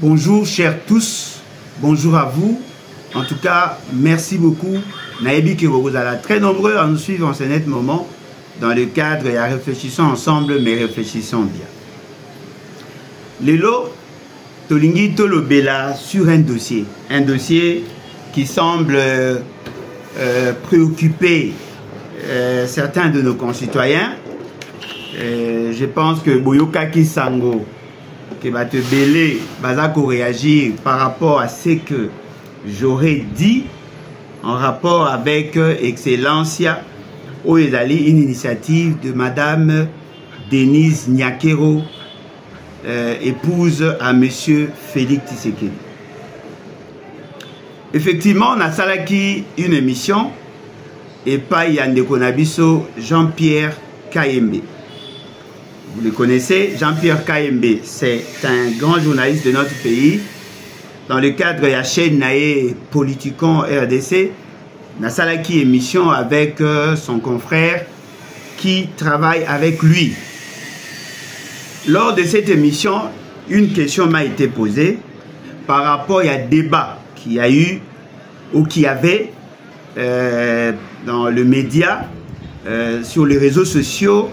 Bonjour chers tous, bonjour à vous. En tout cas, merci beaucoup. Naïbi que vous êtes très nombreux à nous suivre en ce net moment dans le cadre et à réfléchissons ensemble, mais réfléchissons bien. Lelo, Tolingi Tolobela sur un dossier qui semble préoccuper certains de nos concitoyens. Je pense que Boyoka Kisango qui va te belé, va réagir par rapport à ce que j'aurais dit en rapport avec Excellencia Oezali, une initiative de Madame Denise Nyakero, épouse à Monsieur Félix Tshisekedi. Effectivement, on a salaki une émission et pas Yande Konabiso Jean-Pierre Kayembe. Vous le connaissez, Jean-Pierre Kayembe, c'est un grand journaliste de notre pays. Dans le cadre de la chaîne Naé Politikon RDC, Nasalaki émission avec son confrère qui travaille avec lui. Lors de cette émission, une question m'a été posée par rapport à un débat qu'il y a eu ou qu'il y avait dans le média, sur les réseaux sociaux,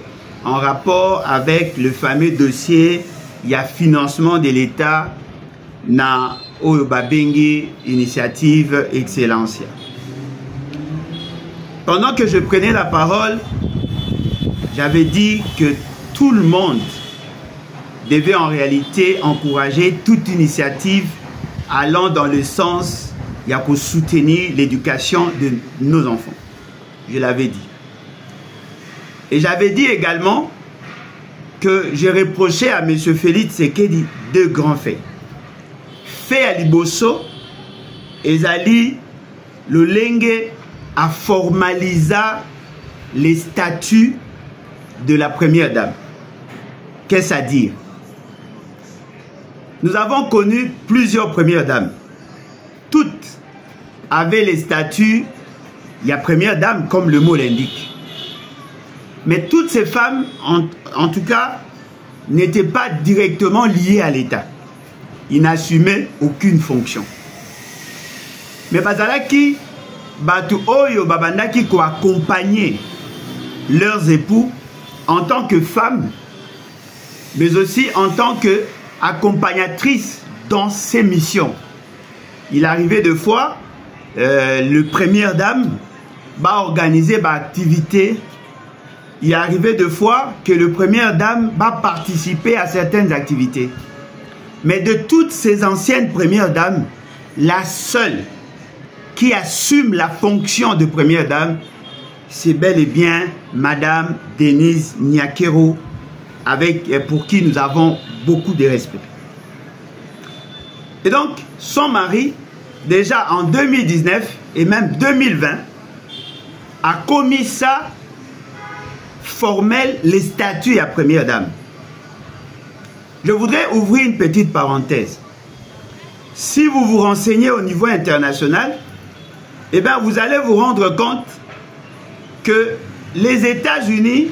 en rapport avec le fameux dossier, il y a financement de l'État na Oyobabengi initiative Excellencia. Pendant que je prenais la parole, j'avais dit que tout le monde devait en réalité encourager toute initiative allant dans le sens pour soutenir l'éducation de nos enfants. Je l'avais dit. Et j'avais dit également que j'ai reproché à M. Félix Tshisekedi deux grands faits. Fait à Liboso, ezali le lengue a formalisé les statuts de la première dame. Qu'est-ce à dire? Nous avons connu plusieurs premières dames. Toutes avaient les statuts, il y a première dame comme le mot l'indique. Mais toutes ces femmes, en tout cas, n'étaient pas directement liées à l'État. Ils n'assumaient aucune fonction. Mais bazalaki, batu oyo babandaki ko accompagner leurs époux en tant que femmes, mais aussi en tant qu'accompagnatrices dans ces missions. Il arrivait de fois, le première dame va organiser une activité. Il est arrivé de fois que le première dame va participer à certaines activités. Mais de toutes ces anciennes premières dames, la seule qui assume la fonction de première dame, c'est bel et bien Madame Denise Nyakero, pour qui nous avons beaucoup de respect. Et donc, son mari, déjà en 2019 et même 2020, a commis ça formel les statuts à première dame. Je voudrais ouvrir une petite parenthèse. Si vous vous renseignez au niveau international, eh bien vous allez vous rendre compte que les États-Unis,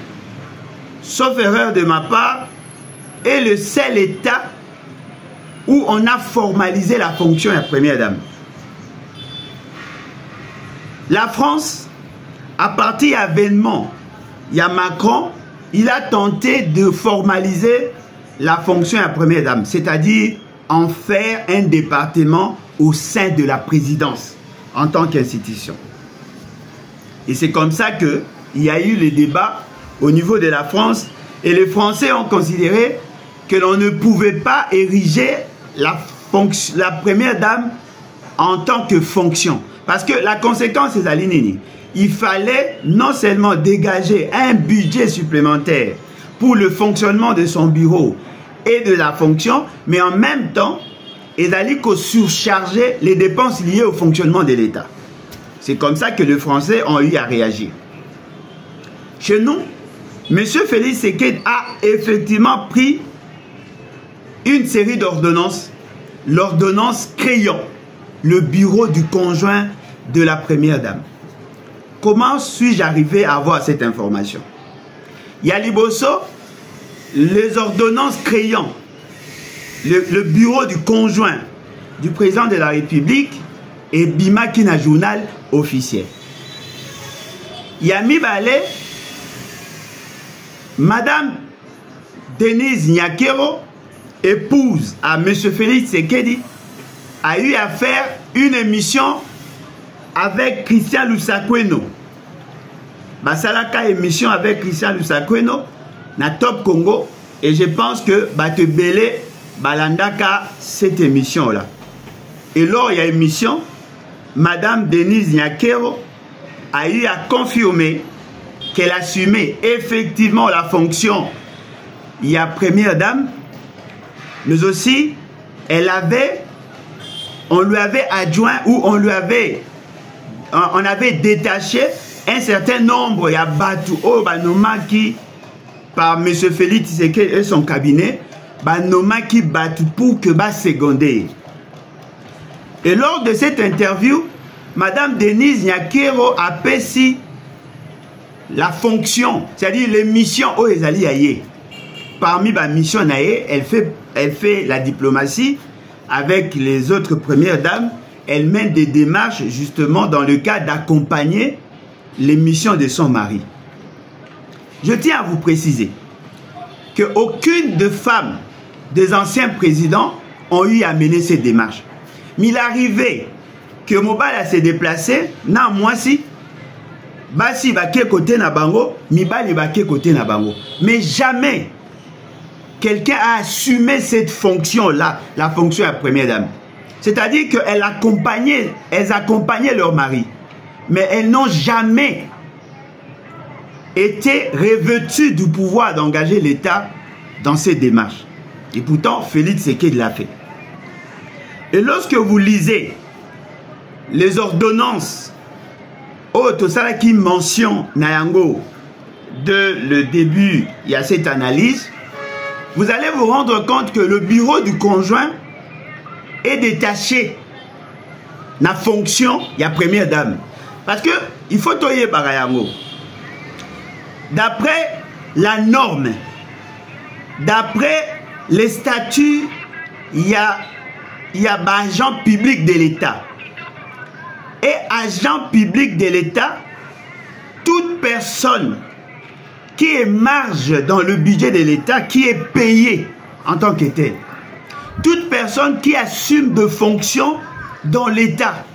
sauf erreur de ma part, est le seul État où on a formalisé la fonction à première dame. La France, à partir de l'avènement, il y a Macron, il a tenté de formaliser la fonction à première dame, c'est-à-dire en faire un département au sein de la présidence en tant qu'institution. Et c'est comme ça qu'il y a eu les débats au niveau de la France et les Français ont considéré que l'on ne pouvait pas ériger la première dame en tant que fonction. Parce que la conséquence est à l'inini. Il fallait non seulement dégager un budget supplémentaire pour le fonctionnement de son bureau et de la fonction, mais en même temps, il allait surcharger les dépenses liées au fonctionnement de l'État. C'est comme ça que les Français ont eu à réagir. Chez nous, M. Félix Tshisekedi a effectivement pris une série d'ordonnances, l'ordonnance créant le bureau du conjoint de la première dame. Comment suis-je arrivé à avoir cette information? Il y a Liboso, les ordonnances créant le bureau du conjoint du président de la République et Bima qui na journal officiel. Yami Balé, Madame Denise Nyakero, épouse à M. Félix Tshisekedi, a eu à faire une émission avec Christian Lusakweno. Basalaka émission avec Christian Lusakweno na Top Congo, et je pense que Batebele balandaka cette émission là. Et lors il y a émission, Madame Denise Nyakero a eu à confirmer qu'elle assumait effectivement la fonction, il y a première dame, mais aussi on lui avait adjoint ou on avait détaché un certain nombre, il y a Batu Banomaki par M. Félix Tshisekedi et son cabinet, Banomaki Batu pour que bas seconder. Et lors de cette interview, Madame Denise Nyakero a payé la fonction, c'est-à-dire les missions au Ezali Aye. Parmi les missions, elle fait la diplomatie avec les autres premières dames. Elle mène des démarches justement dans le cadre d'accompagner les missions de son mari. Je tiens à vous préciser qu'aucune des femmes des anciens présidents ont eu à mener ces démarches. Mais il arrivait que Mobala s'est déplacé, non, moi si, Basi Baké côté na bango, Mibali Baké côté na bango. Mais jamais quelqu'un a assumé cette fonction-là, la fonction de la première dame. C'est-à-dire qu'elles accompagnaient leur mari. Mais elles n'ont jamais été revêtues du pouvoir d'engager l'État dans ces démarches. Et pourtant, Félix Tshisekedi l'a fait. Et lorsque vous lisez les ordonnances qui mentionnent Nayango de le début, il y a cette analyse, vous allez vous rendre compte que le bureau du conjoint est détaché de la fonction, il y a première dame. Parce que il faut toyer Barayango. D'après la norme, d'après les statuts, il y a agent public de l'État. Et agent public de l'État, toute personne qui est marge dans le budget de l'État, qui est payée en tant que tel. Toute personne qui assume de fonctions dans l'État.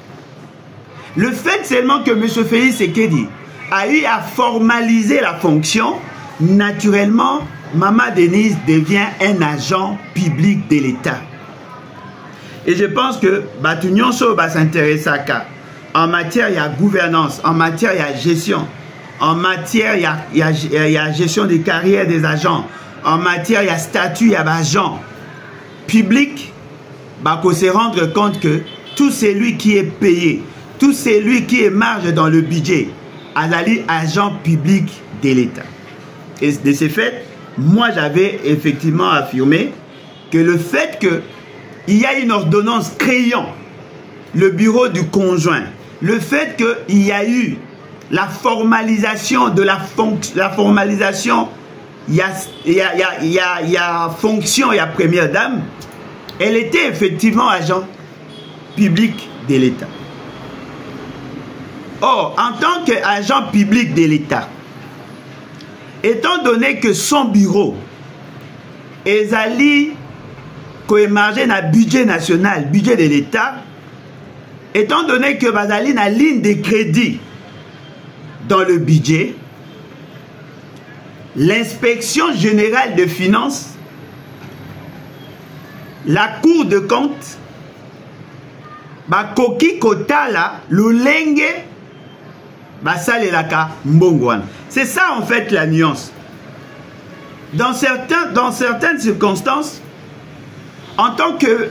Le fait seulement que M. Félix Tshisekedi a eu à formaliser la fonction, naturellement, Maman Denise devient un agent public de l'État. Et je pense que Batunion va s'intéresser à ça. En matière, il y a gouvernance, en matière, il y a gestion, en matière, il y a gestion des carrières des agents, en matière, il y a statut, il y a agent public, bah, qu'on se rendre compte que tout celui qui est payé, tout celui qui est marge dans le budget, a agent public de l'État. Et de ce fait, moi j'avais effectivement affirmé que le fait qu'il y a une ordonnance créant le bureau du conjoint, le fait qu'il y a eu la formalisation de la formalisation, il y a fonction, il y a première dame, elle était effectivement agent public de l'État. Or, en tant qu'agent public de l'État, étant donné que son bureau est allé émarger dans le budget national, budget de l'État, étant donné que Bazali na ligne de crédit dans le budget, l'inspection générale des finances, la Cour de compte, Bakoki Kotala, Lulenge, Basalelaka Mbongwan. C'est ça en fait la nuance. Dans certaines circonstances, en tant que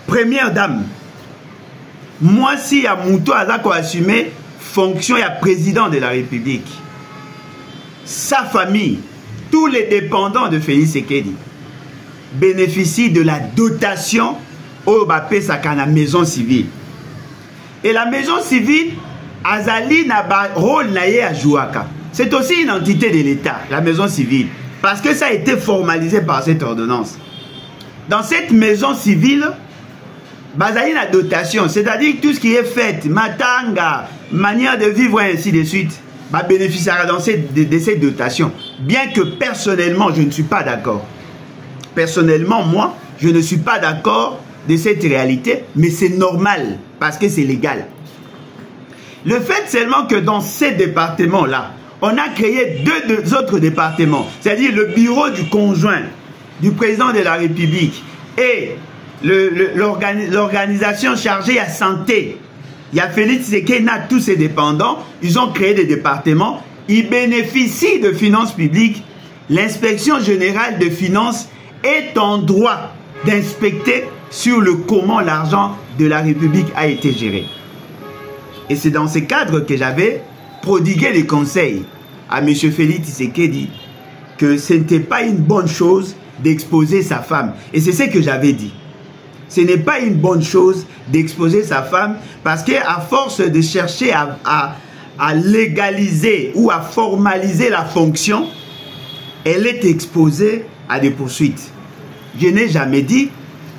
première dame, moi si à Mouto Azako assumé fonction et à président de la République, sa famille, tous les dépendants de Félix Tshisekedi bénéficient de la dotation au Bapé Sakana maison civile. Et la maison civile, Azali n'a pas rôle naïe à Jouaka. C'est aussi une entité de l'État, la maison civile, parce que ça a été formalisé par cette ordonnance. dans cette maison civile, bazali la dotation, c'est-à-dire tout ce qui est fête, matanga, manière de vivre et ainsi de suite, bénéficiera de ces dotations. Bien que personnellement, je ne suis pas d'accord. Personnellement, moi, je ne suis pas d'accord de cette réalité, mais c'est normal, parce que c'est légal. Le fait seulement que dans ces départements-là, on a créé deux autres départements, c'est-à-dire le bureau du conjoint du président de la République et l'organisation chargée à santé. Il y a Félix Tshisekedi, tous ses dépendants, ils ont créé des départements, ils bénéficient de finances publiques. L'inspection générale des finances est en droit d'inspecter sur le comment l'argent de la République a été géré. Et c'est dans ce cadre que j'avais prodigué les conseils à M. Félix Tshisekedi que ce n'était pas une bonne chose d'exposer sa femme. Et c'est ce que j'avais dit. Ce n'est pas une bonne chose d'exposer sa femme parce qu'à force de chercher à légaliser ou à formaliser la fonction, elle est exposée à des poursuites. Je n'ai jamais dit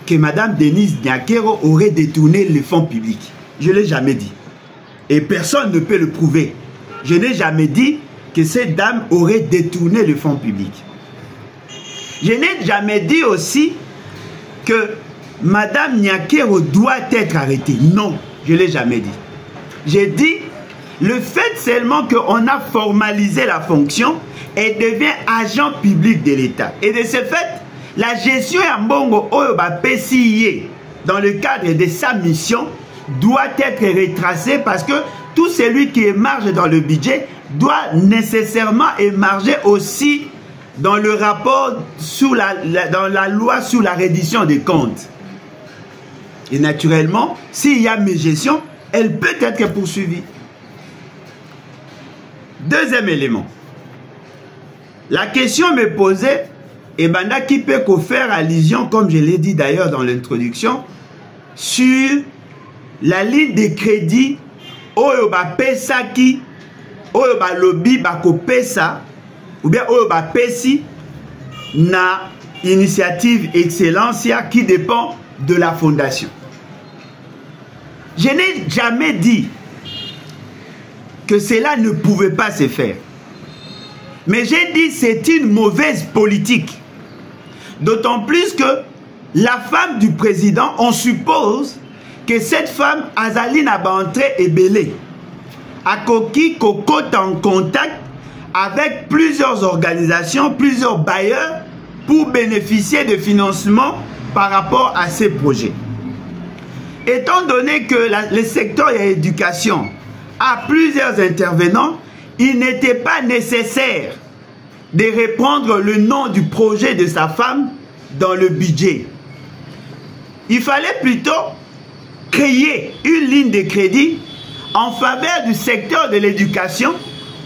que Mme Denise Nyakero aurait détourné les fonds publics. Je ne l'ai jamais dit. Et personne ne peut le prouver. Je n'ai jamais dit que cette dame aurait détourné le fonds public. Je n'ai jamais dit aussi que Mme Nyakero doit être arrêtée. Non, je ne l'ai jamais dit. J'ai dit, le fait seulement qu'on a formalisé la fonction, elle devient agent public de l'État. Et de ce fait, la gestion à Mbongo Oyoba PCIE, dans le cadre de sa mission, doit être retracée parce que tout celui qui émarge dans le budget doit nécessairement émarger aussi dans le rapport dans la loi sur la reddition des comptes. Et naturellement, s'il y a mégestion, elle peut être poursuivie. Deuxième élément. La question me posait, et Banda qui peut faire allusion, comme je l'ai dit d'ailleurs dans l'introduction, sur la ligne de crédit Oyoba Pesaki, Oyoba Lobby Bako Pesa, ou bien Oyoba Pesi, na initiative Excellencia qui dépend de la fondation. Je n'ai jamais dit que cela ne pouvait pas se faire. Mais j'ai dit que c'est une mauvaise politique. D'autant plus que la femme du président, on suppose que cette femme, Azaline Abantré Ebele, a coquille cocotte en contact avec plusieurs organisations, plusieurs bailleurs pour bénéficier de financement par rapport à ces projets. Étant donné que le secteur de l'éducation a plusieurs intervenants, il n'était pas nécessaire de reprendre le nom du projet de sa femme dans le budget. Il fallait plutôt créer une ligne de crédit en faveur du secteur de l'éducation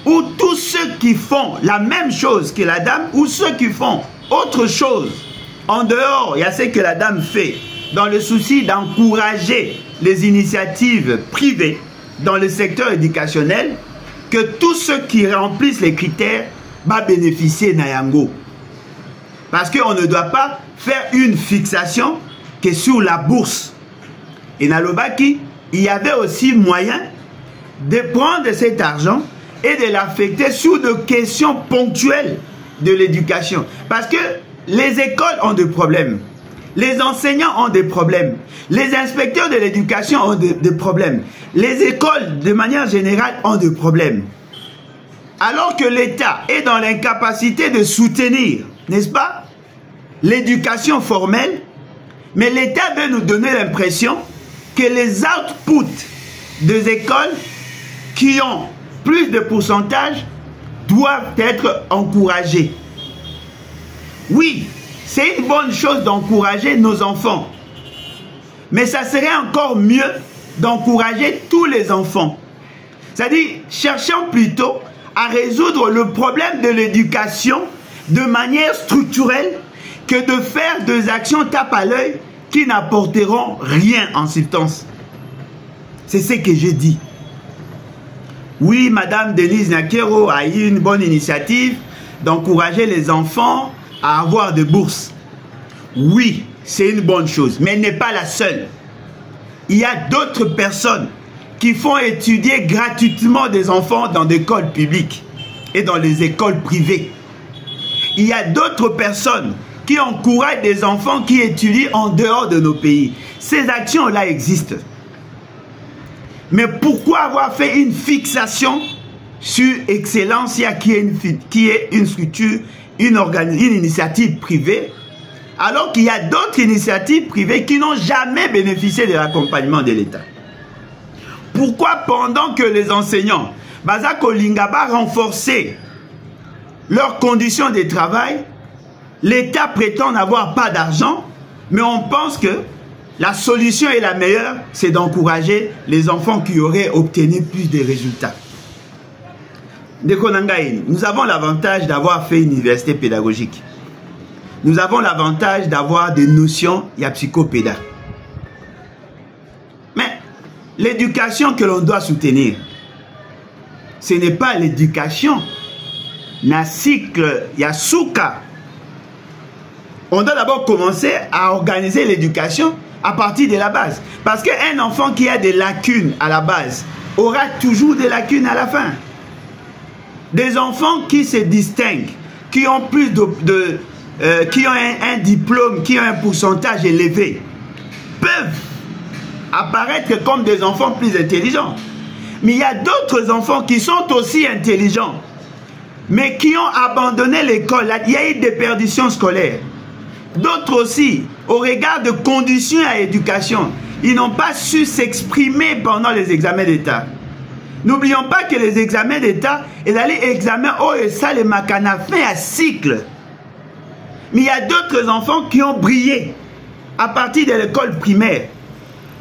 où tous ceux qui font la même chose que la dame ou ceux qui font autre chose en dehors, il y a ce que la dame fait dans le souci d'encourager les initiatives privées dans le secteur éducationnel, que tous ceux qui remplissent les critères va bénéficier d'Ayango. Parce qu'on ne doit pas faire une fixation que sur la bourse. Et dans Lobaki, il y avait aussi moyen de prendre cet argent et de l'affecter sur des questions ponctuelles de l'éducation. Parce que les écoles ont des problèmes. Les enseignants ont des problèmes. Les inspecteurs de l'éducation ont des problèmes. Les écoles, de manière générale, ont des problèmes. Alors que l'État est dans l'incapacité de soutenir, n'est-ce pas, l'éducation formelle, mais l'État veut nous donner l'impression que les outputs des écoles qui ont plus de pourcentage doivent être encouragés. Oui, c'est une bonne chose d'encourager nos enfants. Mais ça serait encore mieux d'encourager tous les enfants. C'est-à-dire, cherchons plutôt à résoudre le problème de l'éducation de manière structurelle que de faire des actions tape à l'œil qui n'apporteront rien en substance. C'est ce que j'ai dit. Oui, Madame Denise Nyakero a eu une bonne initiative d'encourager les enfants à avoir des bourses. Oui, c'est une bonne chose, mais elle n'est pas la seule. Il y a d'autres personnes qui font étudier gratuitement des enfants dans des écoles publiques et dans les écoles privées. Il y a d'autres personnes qui encouragent des enfants qui étudient en dehors de nos pays. Ces actions-là existent. Mais pourquoi avoir fait une fixation sur Excellencia qui est une structure, une initiative privée, alors qu'il y a d'autres initiatives privées qui n'ont jamais bénéficié de l'accompagnement de l'État? Pourquoi pendant que les enseignants Bazako Lingaba renforcer leurs conditions de travail, l'État prétend n'avoir pas d'argent, mais on pense que la solution est la meilleure, c'est d'encourager les enfants qui auraient obtenu plus de résultats. Nous avons l'avantage d'avoir fait une université pédagogique. Nous avons l'avantage d'avoir des notions, il y a psychopéda. Mais l'éducation que l'on doit soutenir, ce n'est pas l'éducation. Na cycle, il y a souka. On doit d'abord commencer à organiser l'éducation à partir de la base. Parce qu'un enfant qui a des lacunes à la base aura toujours des lacunes à la fin. Des enfants qui se distinguent, qui ont plus qui ont un diplôme, qui ont un pourcentage élevé, peuvent apparaître comme des enfants plus intelligents. Mais il y a d'autres enfants qui sont aussi intelligents, mais qui ont abandonné l'école. Il y a eu des perditions scolaires. D'autres aussi, au regard de conditions à l'éducation, ils n'ont pas su s'exprimer pendant les examens d'État. N'oublions pas que les examens d'État, ils allaient examiner et ça les makana fin à cycle. Mais il y a d'autres enfants qui ont brillé à partir de l'école primaire.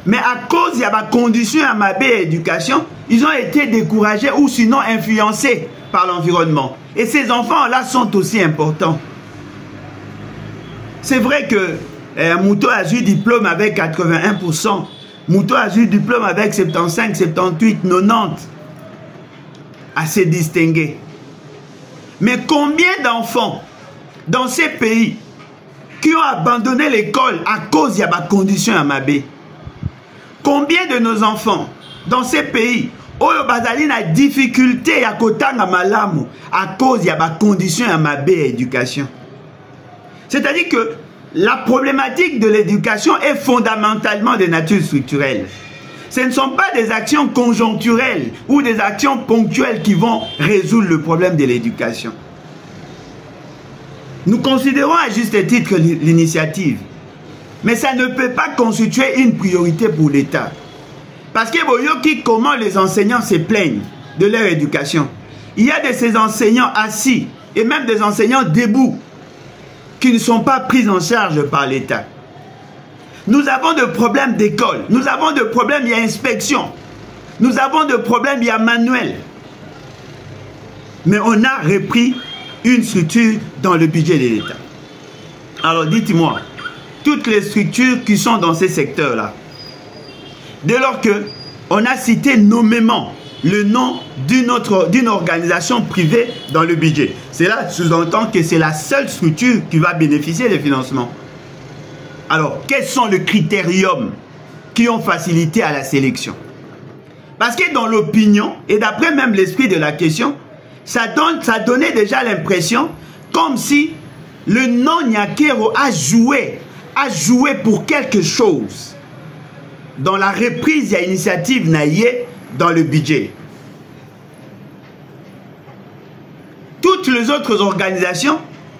Mais à cause il y a des conditions à ma belle éducation, ils ont été découragés ou sinon influencés par l'environnement. Et ces enfants-là sont aussi importants. C'est vrai que Mouto a eu diplôme avec 81%. Mouto a eu diplôme avec 75, 78, 90. Assez distingué. Mais combien d'enfants dans ces pays qui ont abandonné l'école à cause de la condition à Mabé? Combien de nos enfants dans ces pays oyo bazali na difficulté ya kotanga malamu à cause de la condition à Mabé éducation? C'est-à-dire que la problématique de l'éducation est fondamentalement de nature structurelle. Ce ne sont pas des actions conjoncturelles ou des actions ponctuelles qui vont résoudre le problème de l'éducation. Nous considérons à juste titre l'initiative, mais ça ne peut pas constituer une priorité pour l'État. Parce que comment les enseignants se plaignent de leur éducation. Il y a de ces enseignants assis et même des enseignants debout qui ne sont pas pris en charge par l'État. Nous avons des problèmes d'école, nous avons des problèmes, il y a inspection, nous avons des problèmes, il y a manuel. Mais on a repris une structure dans le budget de l'État. Alors dites-moi, toutes les structures qui sont dans ces secteurs-là, dès lors qu'on a cité nommément le nom d'une organisation privée dans le budget, cela sous-entend que c'est la seule structure qui va bénéficier des financements. Alors, quels sont les critériums qui ont facilité à la sélection? Parce que dans l'opinion, et d'après même l'esprit de la question, ça donnait déjà l'impression comme si le non-Nyakero a joué pour quelque chose dans la reprise à initiative Naïe dans le budget. Toutes les autres organisations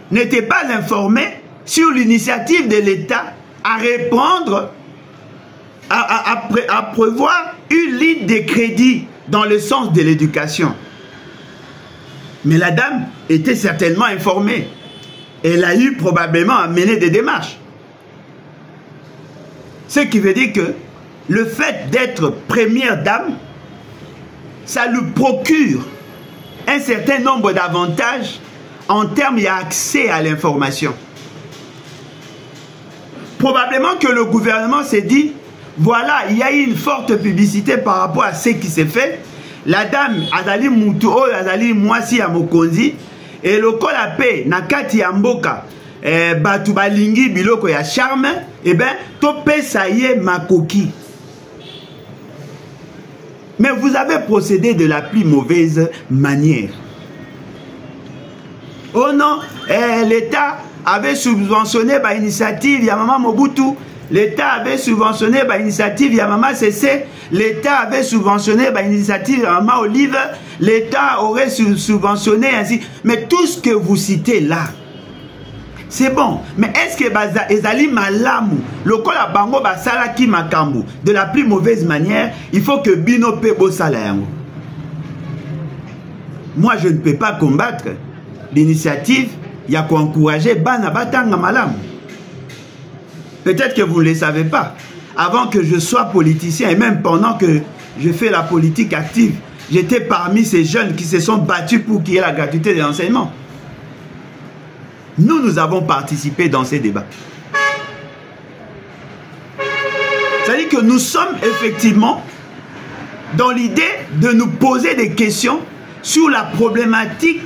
n'étaient pas informées sur l'initiative de l'État à répondre, à prévoir une ligne de crédit dans le sens de l'éducation. Mais la dame était certainement informée. Elle a eu probablement à mener des démarches. Ce qui veut dire que le fait d'être première dame, ça lui procure un certain nombre d'avantages en termes d'accès à l'information. Probablement que le gouvernement s'est dit, voilà, il y a eu une forte publicité par rapport à ce qui s'est fait. La dame Azali Moutou, Azali Mwasi ya Mokonzi, et le Kolapé, Nakati Amboka, batu balingi biloko ya charme, eh ben, topé ça y est makoki. Mais vous avez procédé de la plus mauvaise manière. Oh non, l'État avait subventionné l'initiative Yamama Mobutu. L'État avait subventionné l'initiative Yamama CC. L'État avait subventionné l'initiative Yamama Olive. L'État aurait subventionné ainsi. Mais tout ce que vous citez là, c'est bon. Mais est-ce que Ezali Malamu, le kola bango basala ki makambu, de la plus mauvaise manière, il faut que Bino Pebo Salayango. Moi, je ne peux pas combattre l'initiative. Il y a qu'à encourager Bana Batanga Malamu. Peut-être que vous ne le savez pas. Avant que je sois politicien et même pendant que je fais la politique active, j'étais parmi ces jeunes qui se sont battus pour qu'il y ait la gratuité de l'enseignement. Nous avons participé dans ces débats. C'est-à-dire que nous sommes effectivement dans l'idée de nous poser des questions sur la problématique.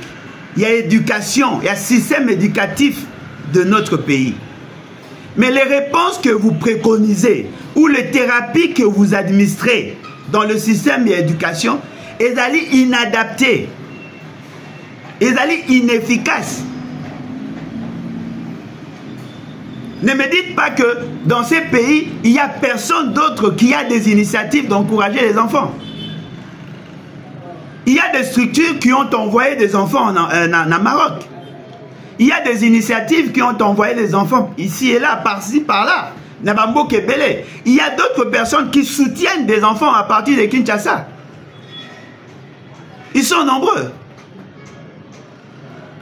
Il y a éducation, il y a système éducatif de notre pays. Mais les réponses que vous préconisez ou les thérapies que vous administrez dans le système d'éducation, elles sont inadaptées, elles sont inefficaces. Ne me dites pas que dans ces pays, il n'y a personne d'autre qui a des initiatives d'encourager les enfants. Il y a des structures qui ont envoyé des enfants en Maroc. Il y a des initiatives qui ont envoyé des enfants ici et là, par-ci, par-là. Il y a d'autres personnes qui soutiennent des enfants à partir de Kinshasa. Ils sont nombreux.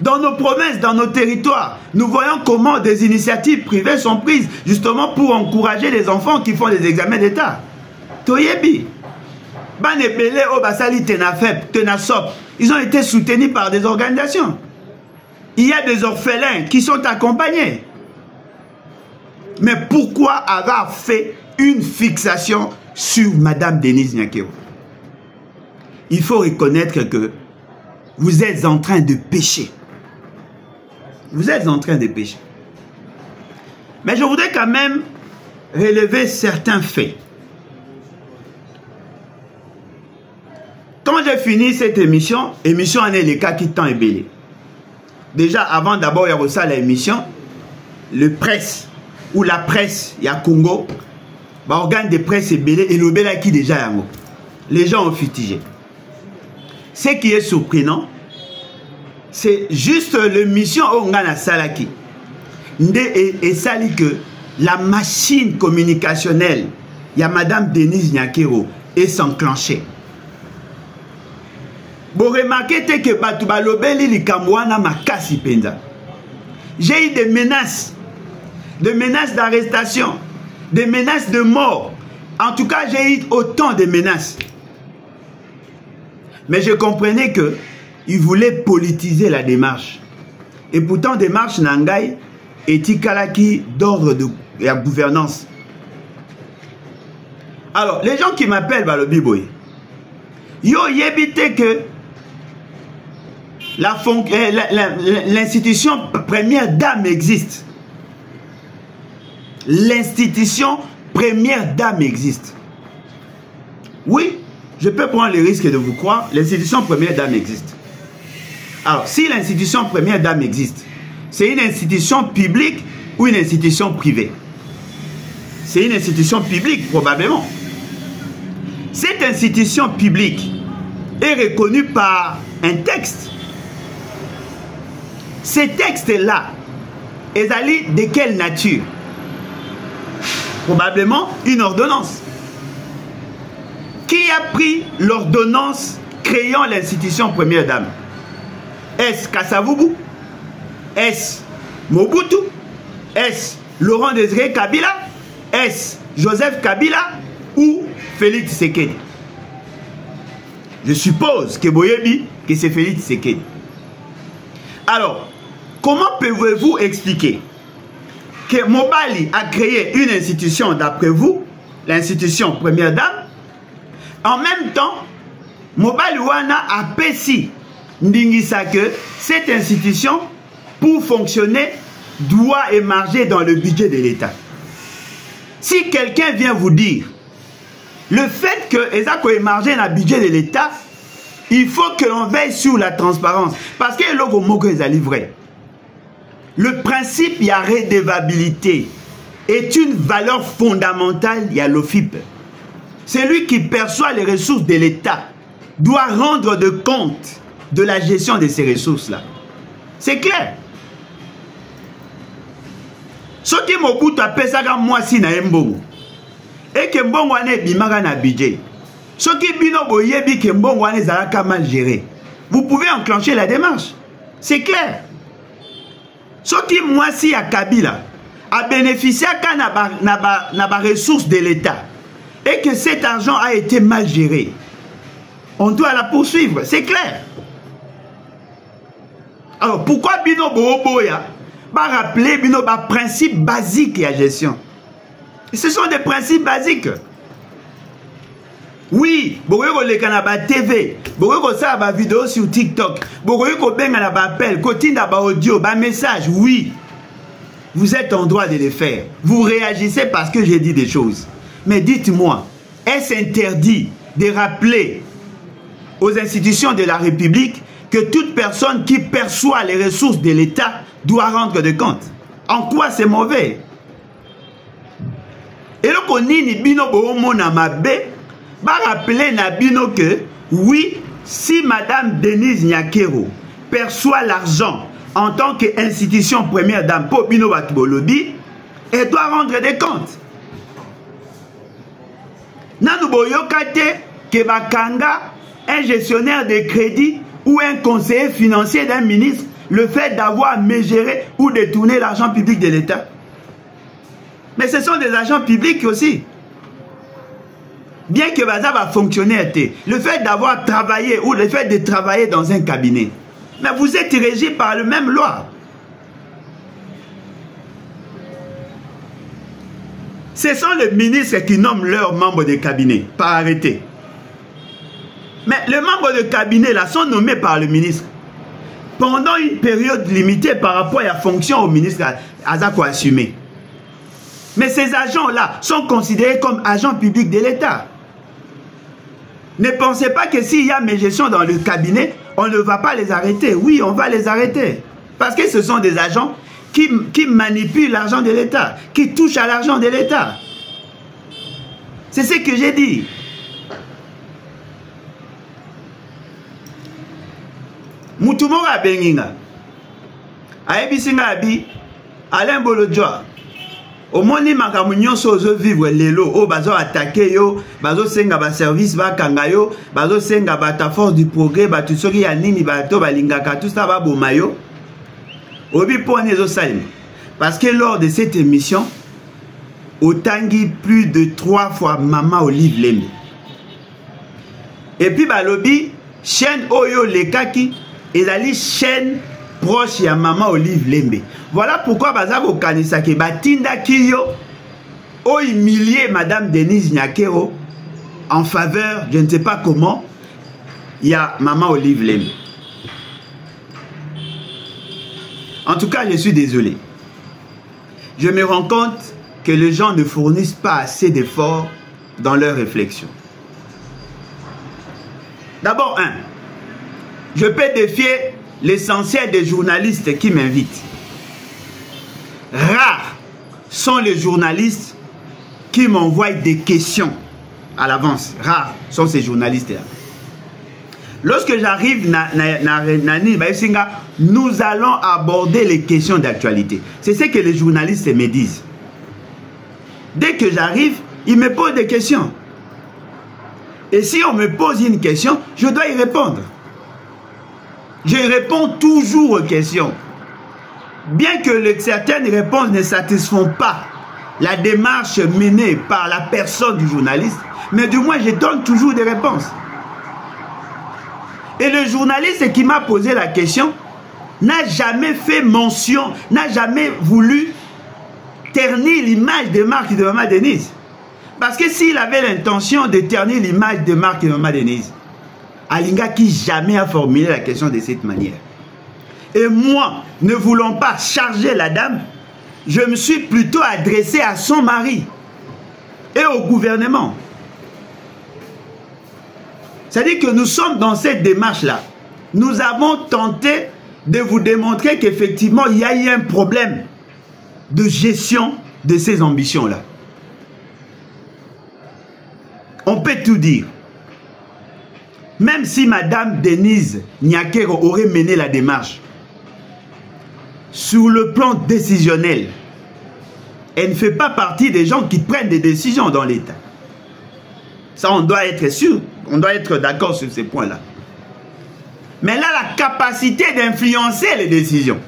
Dans nos provinces, dans nos territoires, nous voyons comment des initiatives privées sont prises justement pour encourager les enfants qui font des examens d'État. Toyebi. Ils ont été soutenus par des organisations. Il y a des orphelins qui sont accompagnés. Mais pourquoi avoir fait une fixation sur Madame Denise Nyakero? Il faut reconnaître que vous êtes en train de pécher. Vous êtes en train de pécher. Mais je voudrais quand même relever certains faits. Quand j'ai fini cette émission en est le cas qui tend et belé. Déjà, avant d'abord, il y a aussi l'émission, le presse, ou la presse, il y a Congo, organe de presse et belé, et le belé qui déjà yango. Les gens ont futigé. Ce qui est surprenant, c'est juste l'émission Ongana Salaki. Et ça dit que la machine communicationnelle, il y a Madame Denise Nyakero, est enclenchée. Vous remarquez que Batouba Lobeli Likamwana Makasi Penza. J'ai eu des menaces d'arrestation, des menaces de mort. En tout cas, j'ai eu autant de menaces. Mais je comprenais qu'ils voulaient politiser la démarche. Et pourtant, démarche Nangai est Tikalaki d'ordre de la gouvernance. Alors, les gens qui m'appellent Balobi Boy, yo yébité que l'institution première dame existe. L'institution première dame existe. Oui, je peux prendre le risque de vous croire, l'institution première dame existe. Alors, si l'institution première dame existe, c'est une institution publique ou une institution privée? C'est une institution publique, probablement. Cette institution publique est reconnue par un texte. Ces textes-là, ils allaient de quelle nature? Probablement une ordonnance. Qui a pris l'ordonnance créant l'institution première dame? Est-ce Kasavubu? Est-ce Mobutu? Est-ce Laurent Désiré Kabila? Est-ce Joseph Kabila ou Félix Tshisekedi? Je suppose que Boyebi, que c'est Félix Tshisekedi. Alors, comment pouvez-vous expliquer que Mobali a créé une institution d'après vous, l'institution première dame? En même temps, Mobali Wana a péci Ndingisa que cette institution, pour fonctionner, doit émarger dans le budget de l'État. Si quelqu'un vient vous dire le fait que Ezako émarger dans le budget de l'État, il faut que l'on veille sur la transparence. Parce que le mot que les vrai. Le principe, il y a redevabilité, est une valeur fondamentale, il y a l'OFIP. Celui qui perçoit les ressources de l'État doit rendre de compte de la gestion de ces ressources-là. C'est clair. Ce qui Mobutu appelle ça comme moi si na mbongo. Et que mbongo ane bimaka na budget. Ce qui bino boyebi que mbongo ane zalaka mal géré. Vous pouvez enclencher la démarche. C'est clair. Ce qui moi si à Kabila a bénéficié à ressources de l'État et que cet argent a été mal géré, on doit la poursuivre. C'est clair. Alors pourquoi bino boya va rappeler bino ba principe basique à gestion? Ce sont des principes basiques. Oui, beaucoup de canaba TV, beaucoup de ça ba vidéo sur TikTok, beaucoup de benga na ba appel, kotinda ba audio, ba message. Oui, vous êtes en droit de les faire. Vous réagissez parce que j'ai dit des choses. Mais dites-moi, est-ce interdit de rappeler aux institutions de la République que toute personne qui perçoit les ressources de l'État doit rendre de compte? En quoi c'est mauvais? Et le konini bino bomo na mabe va rappeler na bino que oui, si Madame Denise Nyakero perçoit l'argent en tant qu'institution première dame pour bino batbolobi, elle doit rendre des comptes. Nanu boyokate ke bakanga un gestionnaire de crédit ou un conseiller financier d'un ministre le fait d'avoir mégéré ou détourné l'argent public de l'État. Mais ce sont des agents publics aussi. Bien que Baza va fonctionner, le fait d'avoir travaillé ou le fait de travailler dans un cabinet, mais vous êtes régi par la même loi. Ce sont les ministres qui nomment leurs membres de cabinet par arrêté. Mais les membres de cabinet là sont nommés par le ministre pendant une période limitée par rapport à la fonction au ministre Azako assumé. Mais ces agents-là sont considérés comme agents publics de l'État. Ne pensez pas que s'il y a mes gestions dans le cabinet, on ne va pas les arrêter. Oui, on va les arrêter. Parce que ce sont des agents qui manipulent l'argent de l'État, qui touchent à l'argent de l'État. C'est ce que j'ai dit. Moutoumora Benginga, Aebisinga Abi, Alain Bolodjoa, au moni makamunyon sozo vivre lelo, o bazo attaqué yo, bazo senga ba service ba kangayo, bazo senga ba ta force du progrès, ba tout soki ya nini ba to balingaka tout ça ba bomayo. Obi pone zo salim. Parce que lors de cette émission, Otangi plus de 3 fois Maman Olive Lembe. Et puis balobi chaîne Oyo Lekaki, ezali chaîne proche à Maman Olive Lembe. Voilà pourquoi Bazako Kanisake Batinda Kiyo a humilié Madame Denise Nyakero en faveur, je ne sais pas comment, il y a Maman Olive Lembe. En tout cas, je suis désolé. Je me rends compte que les gens ne fournissent pas assez d'efforts dans leurs réflexions. D'abord, je peux défier l'essentiel des journalistes qui m'invitent. Rares sont les journalistes qui m'envoient des questions à l'avance. Rares sont ces journalistes-là. Lorsque j'arrive, nous allons aborder les questions d'actualité. C'est ce que les journalistes me disent. Dès que j'arrive, ils me posent des questions. Et si on me pose une question, je dois y répondre. Je réponds toujours aux questions. Bien que certaines réponses ne satisfont pas la démarche menée par la personne du journaliste, mais du moins je donne toujours des réponses. Et le journaliste qui m'a posé la question n'a jamais fait mention, n'a jamais voulu ternir l'image de marque de Maman Denise. Parce que s'il avait l'intention de ternir l'image de marque de Maman Denise, Alinga qui jamais a formulé la question de cette manière. Et moi, ne voulant pas charger la dame, je me suis plutôt adressé à son mari et au gouvernement. C'est-à-dire que nous sommes dans cette démarche-là. Nous avons tenté de vous démontrer qu'effectivement, il y a eu un problème de gestion de ces ambitions-là. On peut tout dire. Même si Madame Denise Nyakero aurait mené la démarche, sur le plan décisionnel, elle ne fait pas partie des gens qui prennent des décisions dans l'État. Ça, on doit être sûr, on doit être d'accord sur ces points-là. Mais elle a la capacité d'influencer les décisions.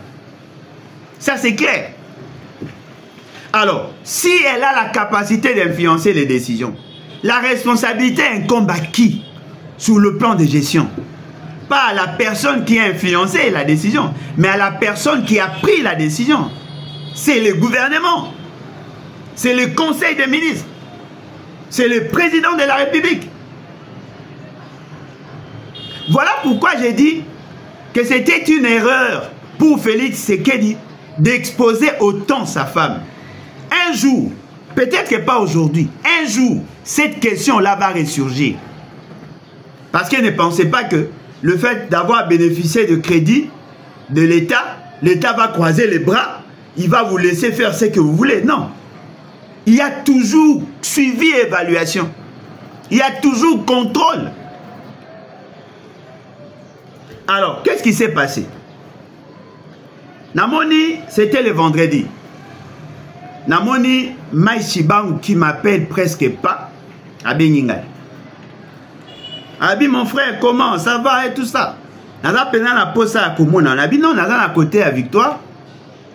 Ça, c'est clair. Alors, si elle a la capacité d'influencer les décisions, la responsabilité incombe à qui sur le plan de gestion? Pas à la personne qui a influencé la décision, mais à la personne qui a pris la décision. C'est le gouvernement. C'est le conseil des ministres. C'est le président de la République. Voilà pourquoi j'ai dit que c'était une erreur pour Félix Tshisekedi d'exposer autant sa femme. Un jour, peut-être que pas aujourd'hui, un jour, cette question-là va ressurgir. Parce qu'elle ne pensait pas que le fait d'avoir bénéficié de crédit de l'État, l'État va croiser les bras, il va vous laisser faire ce que vous voulez. Non. Il y a toujours suivi et évaluation. Il y a toujours contrôle. Alors, qu'est-ce qui s'est passé? Namoni, c'était le vendredi. Namoni, Maïchibangu qui m'appelle presque pas, Abi Ningal. Abi, mon frère, comment ça va et tout ça? Naza pena na posa à Komona. Abi, non, Naza à côté à Victoire.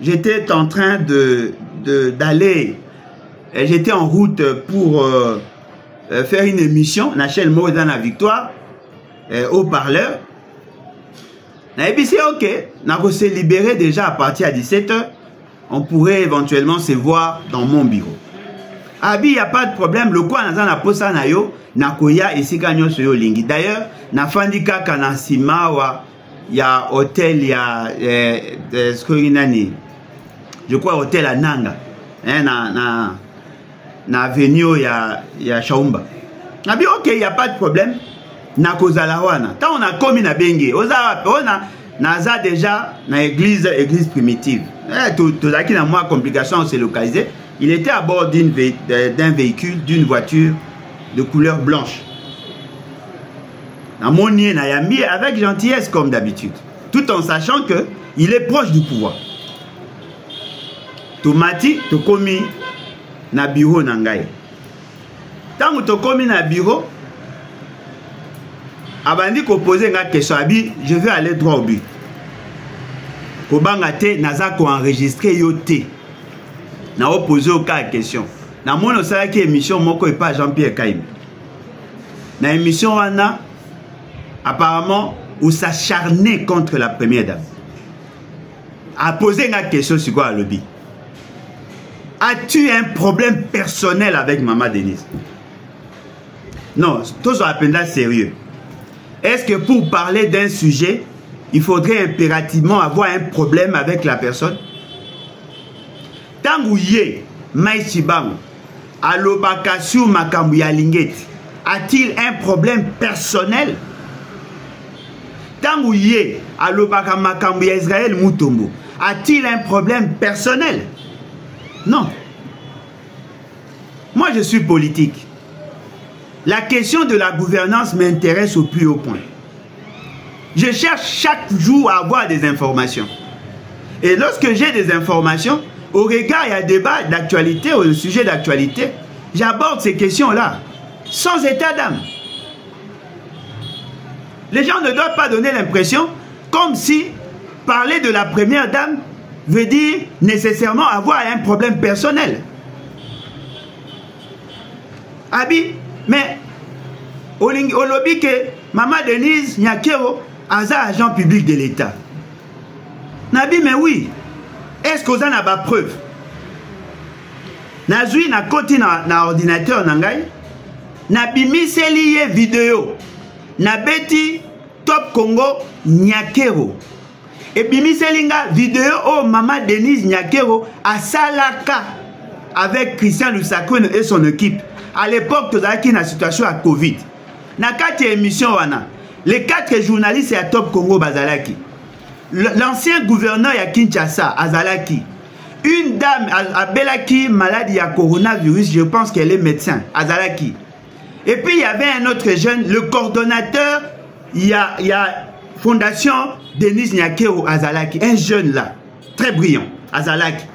J'étais en train d'aller. J'étais en route pour faire une émission. Nachel Modan à Victoire. Haut-parleur. Nabi, c'est ok. Nago s'est libéré déjà à partir de 17h. On pourrait éventuellement se voir dans mon bureau. Abi, il n'y a pas de problème. Le quoi, Naza na posa na yo. Nakoya ici kanyo soyo lingi. D'ailleurs, na fandika kanasimawa ya hôtel ya je crois hôtel à Nanga. Na avenue ya Shaumba. Nabi OK, il n'y a pas de problème. Nakozala wana. Tant on a commis na bengi, oza ona naza déjà na église primitive. Tout ça qui na moi complication on s'est localisé. Il était à bord d'un véhicule, d'une voiture de couleur blanche. Namoni Nayambi avec gentillesse comme d'habitude, tout en sachant que il est proche du pouvoir. Tomati tokomi na bureau nangai. Tant tokomi na bureau, abandi ko poser nga question abi, je vais aller droit au but. Ko bangate naza ko enregistrer yote. Na opposer au cas question. Na mono sala ki émission moko et pas Jean-Pierre Kaim. Na émission wana apparemment où s'acharner contre la première dame. A poser une question sur quoi à lobby. As-tu un problème personnel avec Maman Denise? Non, tout ça appelle sérieux. Est-ce que pour parler d'un sujet, il faudrait impérativement avoir un problème avec la personne? Tangouye, Maïchibangu, Alobakashu Makambu Yalingeti, a-t-il un problème personnel? Tangouye, Alobaka Makambu Israël Mutombo, a-t-il un problème personnel? Non. Moi, je suis politique. La question de la gouvernance m'intéresse au plus haut point. Je cherche chaque jour à avoir des informations. Et lorsque j'ai des informations, au regard, il y a un débat d'actualité, au sujet d'actualité, j'aborde ces questions-là, sans état d'âme. Les gens ne doivent pas donner l'impression comme si parler de la première dame veut dire nécessairement avoir un problème personnel. Abi, mais au lobby que Maman Denise Nyakero a agent public de l'État. Nabi, mais oui. Est-ce qu'on a pas preuve? Nazui na koti na ordinateur nangai. Nabi miseliye vidéo. Nabeti Top Congo Nyakero. Et bimi selinga vidéo oh maman Denise Nyakero à Salaka avec Christian Lusakwen et son équipe. À l'époque, tu as une situation à Covid. Na 4 émissions wana. Les 4 journalistes à Top Congo Bazalaki. L'ancien gouverneur à Kinshasa Azalaki. Une dame à Belaki malade à coronavirus, je pense qu'elle est médecin Azalaki. Et puis il y avait un autre jeune, le coordonnateur, il y a Fondation Denise Nyakero Azalaki, un jeune là, très brillant, Azalaki.